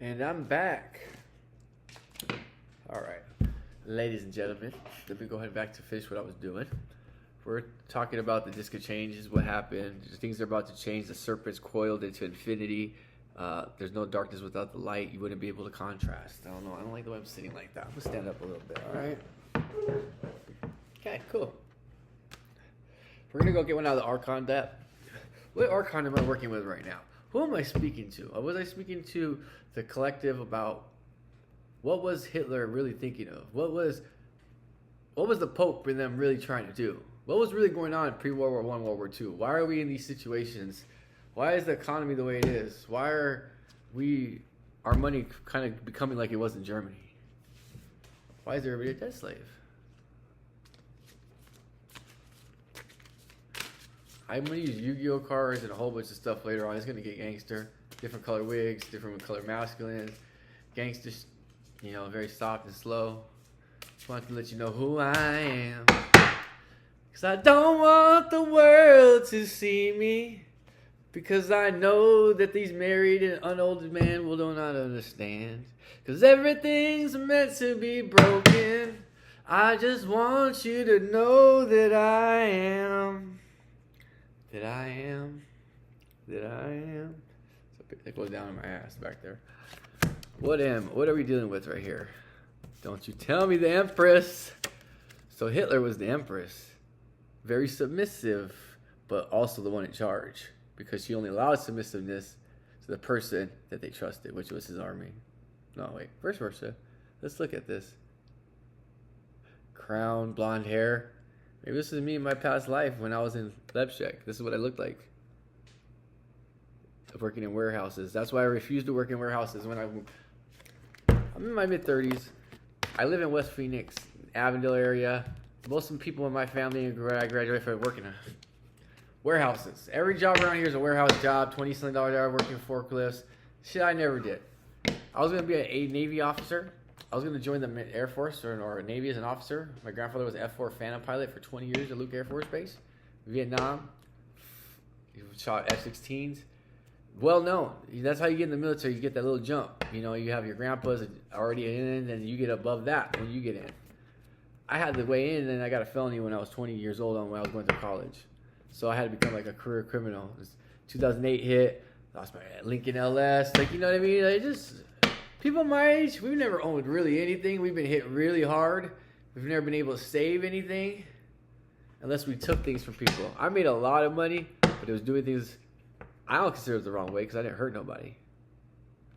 And I'm back. All right, ladies and gentlemen, let me go ahead back to finish what I was doing. We're talking about the disc of changes, what happened, things are about to change. The serpent's coiled into infinity. There's no darkness without the light. You wouldn't be able to contrast. I don't know. I don't like the way I'm sitting like that. I'm gonna stand up a little bit. All right. Okay, cool. We're gonna go get one out of the Archon deck. What Archon am I working with right now? Who am I speaking to? Was I speaking to the collective about what was Hitler really thinking of? What was the Pope and them really trying to do? What was really going on pre-World War I, World War II? Why are we in these situations? Why is the economy the way it is? Why are our money kind of becoming like it was in Germany? Why is everybody a debt slave? I'm going to use Yu-Gi-Oh cards and a whole bunch of stuff later on. It's going to get gangster. Different color wigs, different color masculines. Gangsters, very soft and slow. Just wanted to let you know who I am. Because I don't want the world to see me. Because I know that these married and unolded men will not understand. Because everything's meant to be broken. I just want you to know that I am. That I am. So it goes down in my ass back there. What are we dealing with right here? Don't you tell me the Empress. So Hitler was the Empress. Very submissive, but also the one in charge. Because she only allowed submissiveness to the person that they trusted, which was his army. No, wait, vice versa. Let's look at this. Crown, blonde hair. Maybe this is me in my past life when I was in Leipzig. This is what I looked like. Working in warehouses. That's why I refused to work in warehouses when I'm in my mid-30s. I live in West Phoenix, Avondale area. Most of the people in my family, I graduated from working in warehouses. Every job around here is a warehouse job, $20 an hour working forklifts. Shit I never did. I was going to be a Navy officer. I was going to join the Air Force or Navy as an officer. My grandfather was an F-4 Phantom pilot for 20 years at Luke Air Force Base. Vietnam. He shot F-16s. Well known. That's how you get in the military. You get that little jump. You have your grandpas already in, and you get above that when you get in. I had the way in, and I got a felony when I was 20 years old when I was going to college. So I had to become like a career criminal. 2008 hit. Lost my Lincoln LS. You know what I mean? People my age, we've never owned really anything. We've been hit really hard. We've never been able to save anything unless we took things from people. I made a lot of money, but it was doing things I don't consider it the wrong way because I didn't hurt nobody.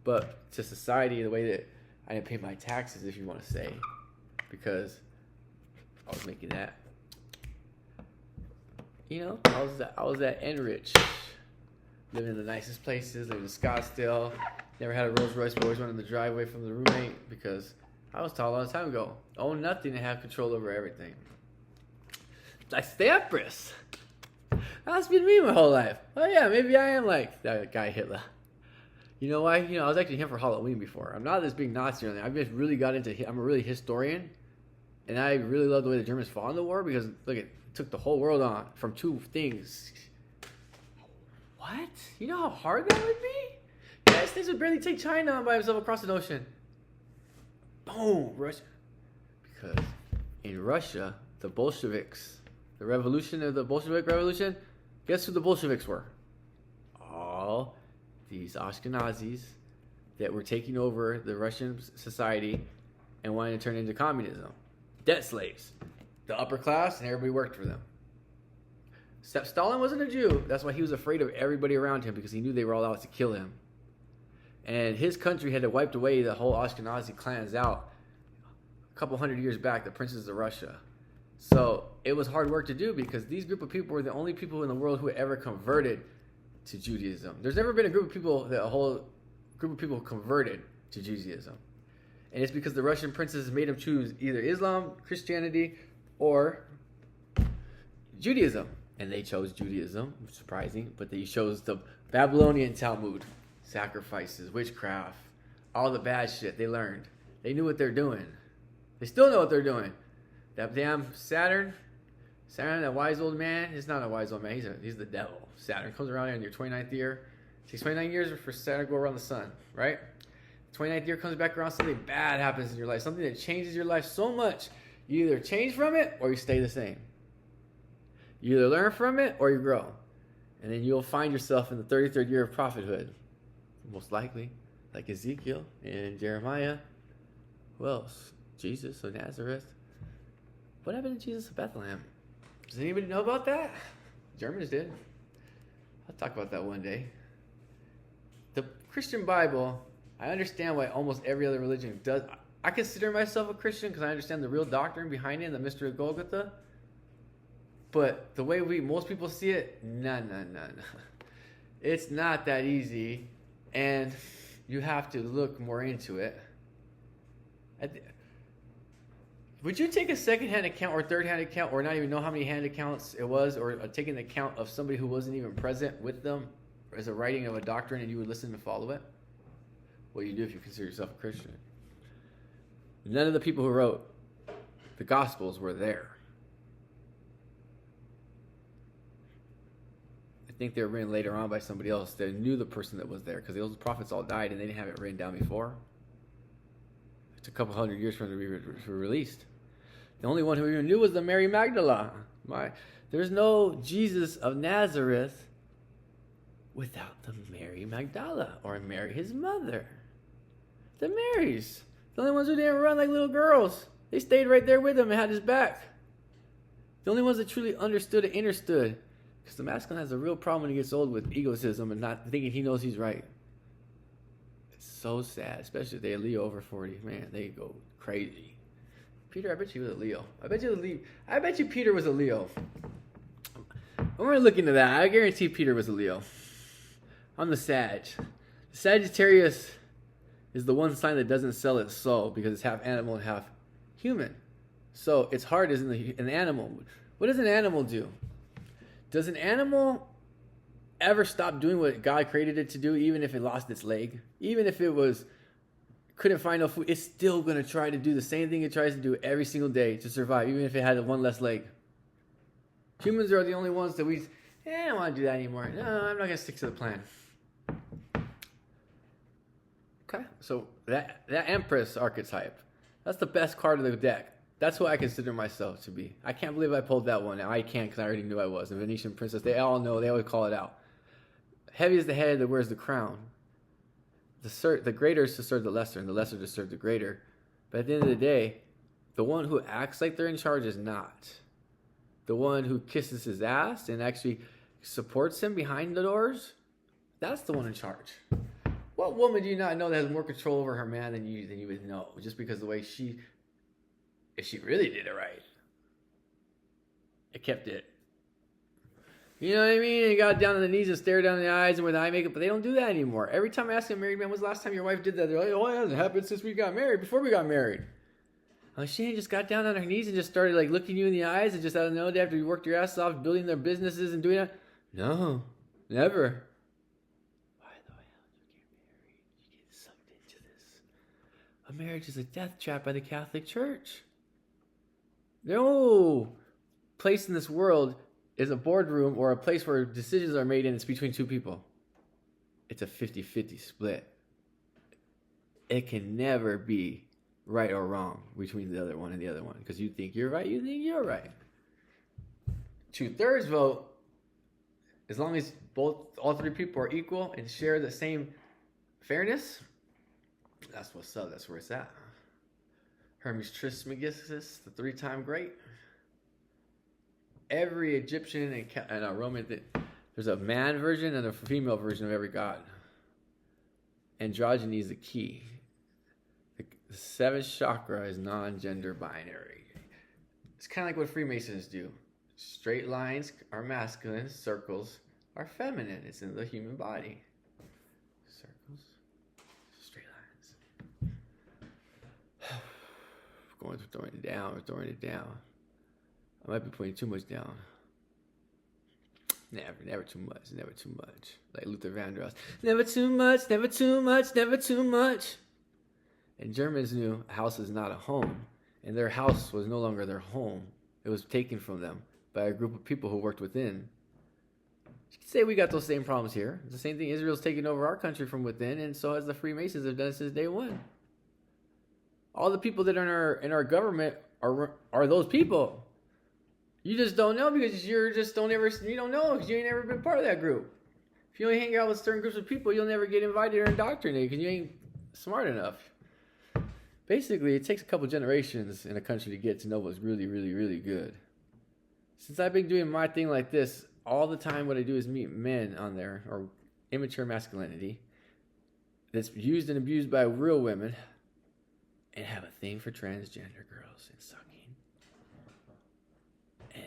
But to society, the way that I didn't pay my taxes, if you want to say, because I was making that. I was that Enrich, living in the nicest places, living in Scottsdale. Never had a Rolls Royce, but always went in the driveway from the roommate because I was taught a long time ago, own nothing and have control over everything. That's the Empress. That's been me my whole life. Oh yeah, maybe I am like that guy Hitler. You know why? I was actually him for Halloween before. I'm not this big Nazi or anything. I've just really got into. I'm a really historian, and I really love the way the Germans fought in the war because look, it took the whole world on from two things. What? You know how hard that would be? The United States would barely take China on by himself across the ocean. Boom, Russia. Because in Russia, the Bolsheviks, the revolution of the Bolshevik Revolution. Guess who the Bolsheviks were? All these Ashkenazis that were taking over the Russian society and wanting to turn it into communism. Debt slaves. The upper class, and everybody worked for them. Stalin wasn't a Jew. That's why he was afraid of everybody around him because he knew they were all out to kill him. And his country had to wipe away the whole Ashkenazi clans out a couple hundred years back, the princes of Russia. So it was hard work to do because these group of people were the only people in the world who had ever converted to Judaism. There's never been a whole group of people converted to Judaism. And it's because the Russian princes made them choose either Islam, Christianity, or Judaism. And they chose Judaism, surprising, but they chose the Babylonian Talmud. Sacrifices, witchcraft, all the bad shit they learned. They knew what they're doing. They still know what they're doing. That damn Saturn, that wise old man, he's not a wise old man, he's the devil. Saturn comes around in your 29th year. It takes 29 years for Saturn to go around the sun, right? 29th year comes back around, something bad happens in your life, something that changes your life so much, you either change from it or you stay the same. You either learn from it or you grow. And then you'll find yourself in the 33rd year of prophethood, most likely, like Ezekiel and Jeremiah. Who else? Jesus of Nazareth. What happened to Jesus of Bethlehem? Does anybody know about that? Germans did. I'll talk about that one day. The Christian Bible, I understand why almost every other religion does. I consider myself a Christian because I understand the real doctrine behind it, the mystery of Golgotha. But the way most people see it, no. It's not that easy, and you have to look more into it. Would you take a second-hand account or third-hand account or not even know how many hand accounts it was, or take an account of somebody who wasn't even present with them as a writing of a doctrine, and you would listen and follow it? Well, you do if you consider yourself a Christian. None of the people who wrote the Gospels were there. I think they were written later on by somebody else that knew the person that was there, because those prophets all died and they didn't have it written down before. It took a couple hundred years for them to be released. The only one who even knew was the Mary Magdalene. There's no Jesus of Nazareth without the Mary Magdalene or Mary, his mother. The Marys. The only ones who didn't run like little girls. They stayed right there with him and had his back. The only ones that truly understood and understood. Because the masculine has a real problem when he gets old with egotism and not thinking he knows he's right. It's so sad, especially if they're Leo over 40. Man, they go crazy. Peter, I bet you was a Leo. I bet you Peter was a Leo. I'm going to look into that. I guarantee Peter was a Leo. I'm the Sag. The Sagittarius is the one sign that doesn't sell its soul because it's half animal and half human. So its heart is in the animal. What does an animal do? Does an animal ever stop doing what God created it to do, even if it lost its leg? Even if it couldn't find no food, it's still going to try to do the same thing it tries to do every single day to survive, even if it had one less leg. Humans are the only ones that I don't want to do that anymore. No, I'm not going to stick to the plan. Okay, so that Empress archetype, that's the best card of the deck. That's what I consider myself to be. I can't believe I pulled that one. Now I can't because I already knew I was. The Venetian princess, they all know. They always call it out. Heavy is the head that wears the crown. The greater is to serve the lesser, and the lesser to serve the greater. But at the end of the day, the one who acts like they're in charge is not. The one who kisses his ass and actually supports him behind the doors, that's the one in charge. What woman do you not know that has more control over her man than you would know? Just because the way if she really did it right, it kept it. You know what I mean? He got down on the knees and stared down in the eyes and with eye makeup, but they don't do that anymore. Every time I ask a married man, when's the last time your wife did that? They're like, oh, it hasn't happened since we got married, before we got married. Oh, she just got down on her knees and just started like looking you in the eyes and just out of nowhere after you worked your ass off building their businesses and doing that? No, never. Why the hell did you get married? You get sucked into this. A marriage is a death trap by the Catholic Church. No place in this world is a boardroom or a place where decisions are made and it's between two people. It's a 50-50 split. It can never be right or wrong between the other one and the other one because you think you're right, you think you're right. 2/3 vote, as long as all three people are equal and share the same fairness, that's what's up, that's where it's at. Hermes Trismegistus, the 3-time great. Every Egyptian and a Roman, there's a man version and a female version of every god. Androgyny is the key. The 7th chakra is non-gender binary. It's kind of like what Freemasons do. Straight lines are masculine, circles are feminine. It's in the human body. Circles, straight lines. We're throwing it down. I might be putting too much down. Never too much. Like Luther Vandross. Never too much. And Germans knew a house is not a home. And their house was no longer their home. It was taken from them by a group of people who worked within. You can say we got those same problems here. It's the same thing. Israel's taking over our country from within, and so has the Freemasons have done it since day one. All the people that are in our government are those people. You just don't know because you don't know because you ain't never been part of that group. If you only hang out with certain groups of people, you'll never get invited or indoctrinated because you ain't smart enough. Basically, it takes a couple generations in a country to get to know what's really, really, really good. Since I've been doing my thing like this, all the time what I do is meet men on there, or immature masculinity, that's used and abused by real women, and have a thing for transgender girls and sucking. And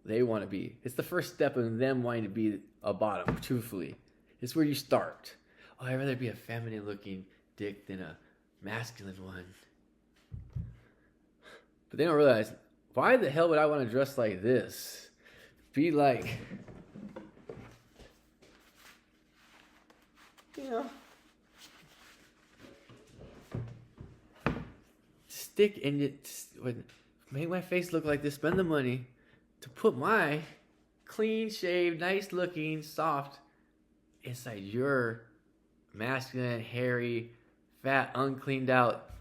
they want to be. It's the first step in them wanting to be a bottom, truthfully. It's where you start. Oh, I'd rather be a feminine looking dick than a masculine one. But they don't realize, why the hell would I want to dress like this? Be like, stick and make my face look like this. Spend the money to put my clean shaved, nice looking, soft inside your masculine, hairy, fat, uncleaned out.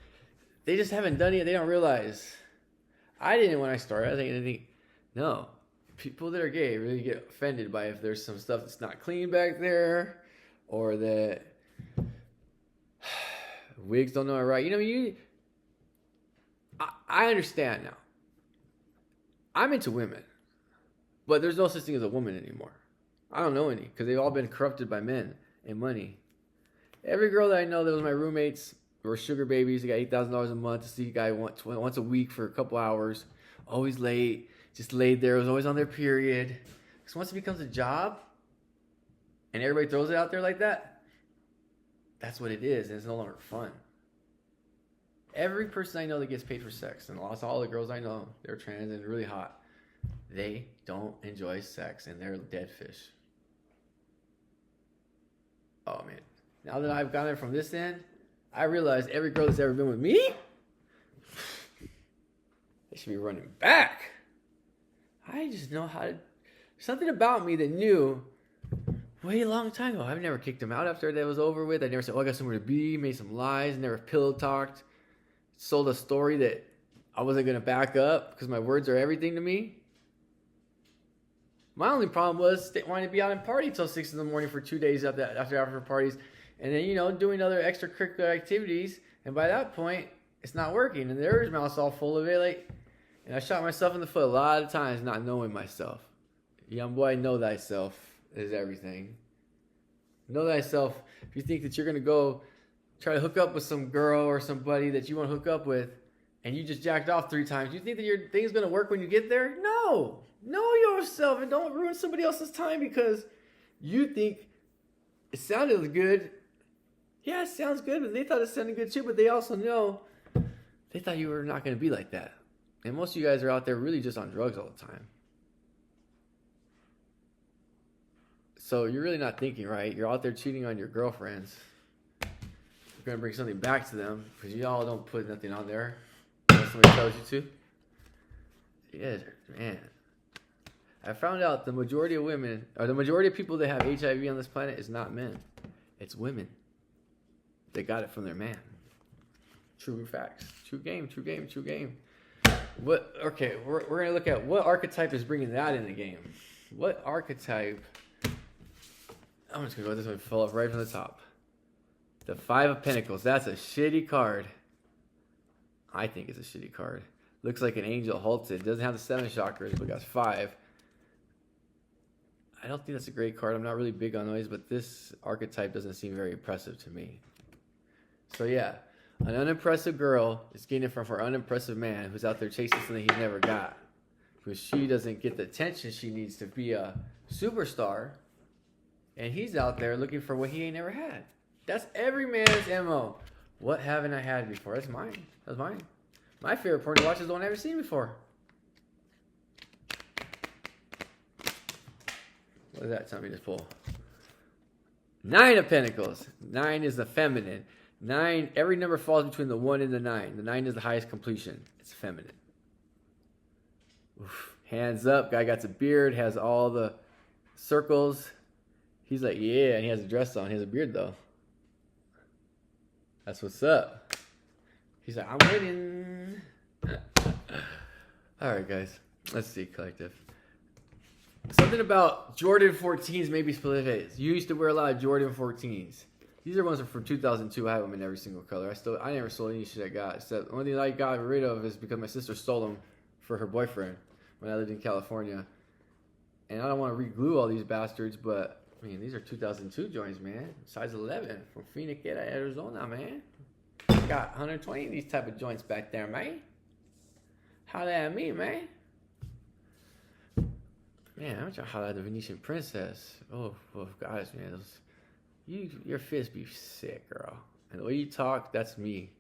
They just haven't done it. They don't realize. I didn't when I started. I think no. People that are gay really get offended by if there's some stuff that's not clean back there, or that wigs don't know it right. I understand now. I'm into women, but there's no such thing as a woman anymore. I don't know any because they've all been corrupted by men and money. Every girl that I know that was my roommates were sugar babies. They got $8,000 a month to see a guy once a week for a couple hours. Always late, just laid there. Was always on their period. Because once it becomes a job, and everybody throws it out there like that, that's what it is, and it's no longer fun. Every person I know that gets paid for sex, and all the girls I know, they're trans and really hot, they don't enjoy sex, and they're dead fish. Oh, man. Now that I've gotten it from this end, I realize every girl that's ever been with me, they should be running back. I just know how to... Something about me that knew way a long time ago. I've never kicked them out after that was over with. I never said, I got somewhere to be, made some lies, never pillow talked, sold a story that I wasn't going to back up because my words are everything to me. My only problem was wanting to be out and party till 6 in the morning for 2 days after parties. And then, doing other extracurricular activities. And by that point, it's not working. And their mouth's all full of it. And I shot myself in the foot a lot of times not knowing myself. Young boy, know thyself is everything. Know thyself. If you think that you're going to go try to hook up with some girl or somebody that you want to hook up with, and you just jacked off 3 times, you think that your thing's going to work when you get there? No. Know yourself and don't ruin somebody else's time because you think it sounded good. Yeah, it sounds good, and they thought it sounded good too, but they also know they thought you were not going to be like that. And most of you guys are out there really just on drugs all the time. So you're really not thinking right. You're out there cheating on your girlfriends. You're going to bring something back to them because you all don't put nothing on there unless somebody tells you to. Yeah, man. I found out the majority of women, or the majority of people that have HIV on this planet is not men. It's women. They got it from their man. True facts. True game. Okay, we're going to look at what archetype is bringing that in the game. What archetype? I'm just going to go this way, fill up right from the top. The 5 of Pentacles. That's a shitty card. I think it's a shitty card. Looks like an angel halted. Doesn't have the 7 chakras, but got 5. I don't think that's a great card. I'm not really big on those, but this archetype doesn't seem very impressive to me. So yeah, an unimpressive girl is getting it from her unimpressive man who's out there chasing something he's never got. Because she doesn't get the attention she needs to be a superstar. And he's out there looking for what he ain't never had. That's every man's MO. What haven't I had before? That's mine. My favorite porn to watch is the one I've never seen before. What does that tell me to pull? 9 of Pentacles. 9 is the feminine. 9, every number falls between the 1 and the 9. The 9 is the highest completion. It's feminine. Oof. Hands up. Guy got a beard. Has all the circles. He's like, yeah, and he has a dress on. He has a beard though. That's what's up. He's like, I'm waiting. All right, guys. Let's see, collective. Something about Jordan 14s maybe specific. You used to wear a lot of Jordan 14s. These are ones that are from 2002. I have them in every single color. I never sold any shit I got. Except the only thing I got rid of is because my sister stole them for her boyfriend when I lived in California. And I don't want to re-glue all these bastards, but I mean, these are 2002 joints, man. Size 11 from Phoenix, Arizona, man. Got 120 of these type of joints back there, man. Holla at me, man. Man, I'm trying to holla at the Venetian princess. Oh gosh, man. Your fist be sick, girl. And the way you talk, that's me.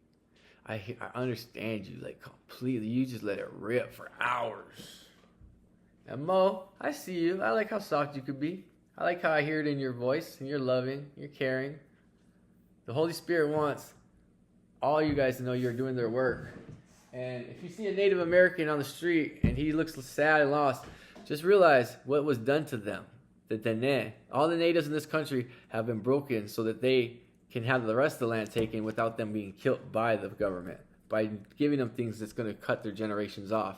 I understand you, like, completely. You just let it rip for hours. And Mo, I see you. I like how soft you could be. I like how I hear it in your voice, and you're loving, you're caring. The Holy Spirit wants all you guys to know you're doing their work. And if you see a Native American on the street and he looks sad and lost, just realize what was done to them. All the natives in this country have been broken so that they can have the rest of the land taken without them being killed by the government, by giving them things that's going to cut their generations off.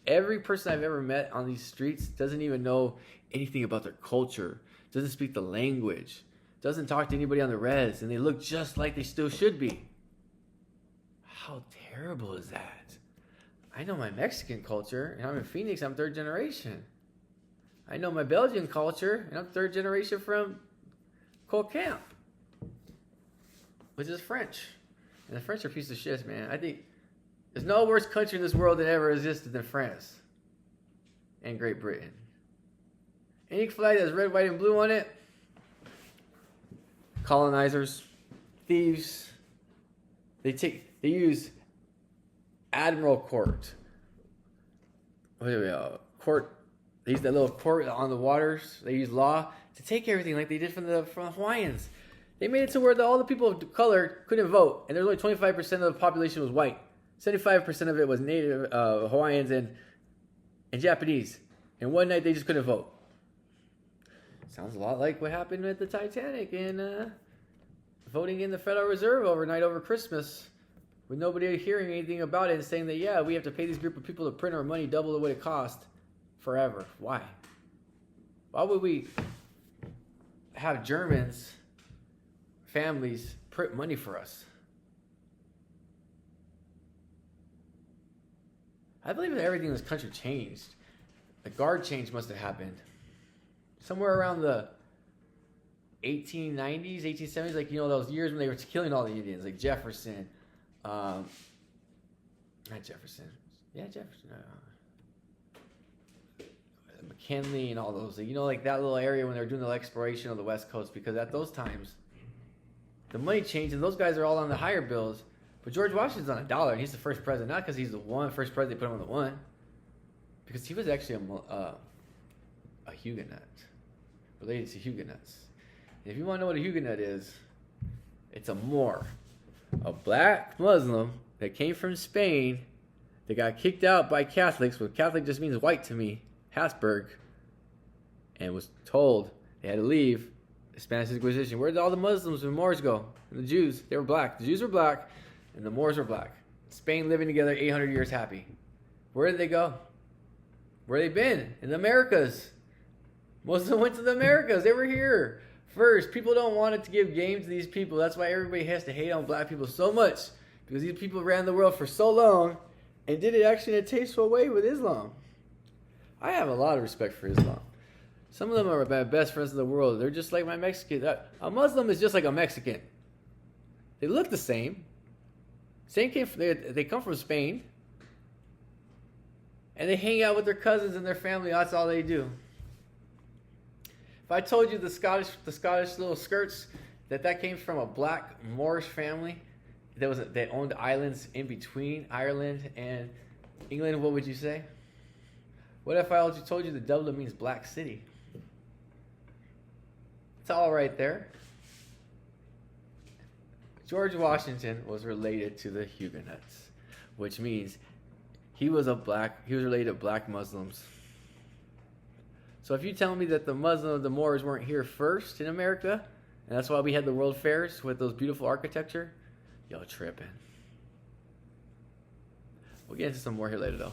Every person I've ever met on these streets doesn't even know anything about their culture, doesn't speak the language, doesn't talk to anybody on the res, and they look just like they still should be. How terrible is that? I know my Mexican culture, and I'm in Phoenix, I'm third generation. I know my Belgian culture, and I'm third generation from Colcamp, which is French. And the French are a piece of shit, man. I think there's no worse country in this world that ever existed than France and Great Britain. Any flag that has red, white, and blue on it, colonizers, thieves, they use Admiral Court. Court. They use that little court on the waters. They use law to take everything like they did from the Hawaiians. They made it to where all the people of color couldn't vote, and there's only 25% of the population was white. 75% of it was Native Hawaiians and Japanese. And one night they just couldn't vote. Sounds a lot like what happened at the Titanic and voting in the Federal Reserve overnight over Christmas, with nobody hearing anything about it and saying that, yeah, we have to pay this group of people to print our money double the what it cost forever. Why? Why would we have Germans, families, print money for us? I believe that everything in this country changed. The guard change must have happened somewhere around the 1890s, 1870s, like, you know, those years when they were killing all the Indians, like Jefferson, not Jefferson, yeah, Jefferson, McKinley and all those, you know, like that little area when they were doing the exploration of the West Coast, because at those times, the money changed and those guys are all on the higher bills, but George Washington's on $1 and he's the first president, not because he's the first president they put him on the one, because he was actually a Huguenot, related to Huguenots. And if you want to know what a Huguenot is, it's a Moor, a black Muslim that came from Spain that got kicked out by Catholics, but Catholic just means white to me, Habsburg, and was told they had to leave the Spanish Inquisition. Where did all the Muslims and Moors go? And the Jews, they were black. The Jews were black, and the Moors were black. Spain living together 800 years happy. Where did they go? Where they been? In the Americas. Most of them went to the Americas. They were here first. People don't want it to give game to these people. That's why everybody has to hate on black people so much, because these people ran the world for so long and did it actually in a tasteful way with Islam. I have a lot of respect for Islam. Some of them are my best friends in the world. They're just like my Mexican. A Muslim is just like a Mexican. They look the same. They come from Spain. And they hang out with their cousins and their family. That's all they do. If I told you the Scottish little skirts, that came from a black Moorish family that owned islands in between Ireland and England, what would you say? What if I told you that Dublin means Black City? It's all right there. George Washington was related to the Huguenots, which means he was related to black Muslims. So if you tell me that the Muslim, the Moors weren't here first in America, and that's why we had the world fairs with those beautiful architecture, y'all tripping. We'll get into some more here later, though.